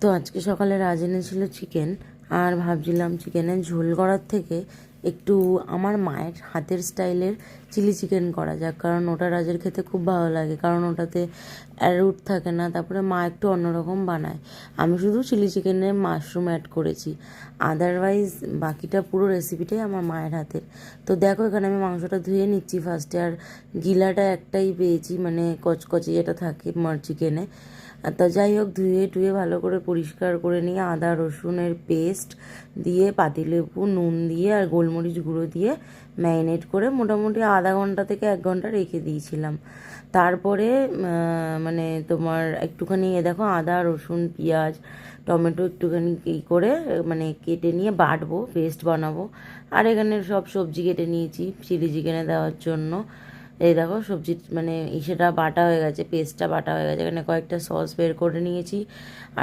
তো আজকে সকালে রাজ এনেছিল চিকেন, আর ভাবছিলাম চিকেনের ঝোল করার থেকে একটু আমার মায়ের হাতের স্টাইলের চিলি চিকেন করা যাক, কারণ ওটা রাজের খেতে খুব ভালো লাগে, কারণ ওটাতে অ্যারুট থাকে না। তারপরে মা একটু অন্যরকম বানায়, আমি শুধু চিলি চিকেনে মাশরুম অ্যাড করেছি, আদারওয়াইজ বাকিটা পুরো রেসিপিটাই আমার মায়ের হাতের। তো দেখো এখানে আমি মাংসটা ধুয়ে নিচ্ছি ফার্স্টে, আর গিলাটা একটাই পেয়েছি, মানে কচকচি যেটা থাকে চিকেনে। তা যাই হোক, ধুয়ে টুয়ে ভালো করে পরিষ্কার করে নিয়ে আদা রসুনের পেস্ট দিয়ে, পাতিলেবু, নুন দিয়ে আর গোলমরিচ গুঁড়ো দিয়ে ম্যারিনেট করে মোটামুটি আধা ঘন্টা থেকে 1 ঘন্টা রেখে দিয়েছিলাম। তারপরে মানে তোমার একটুখানি দেখো আদা রসুন পেঁয়াজ টমেটো একটুখানি করে মানে কেটে নিয়ে বাটবো, পেস্ট বানাবো। আর এখানে সব সবজি কেটে নিয়েছি চিলি চিকেনে দেওয়ার জন্য। এই দেখো সবজি মানে সেটা বাটা হয়ে গেছে, পেস্টটা বাটা হয়ে গেছে। এখানে কয়েকটা সস বের করে নিয়েছি।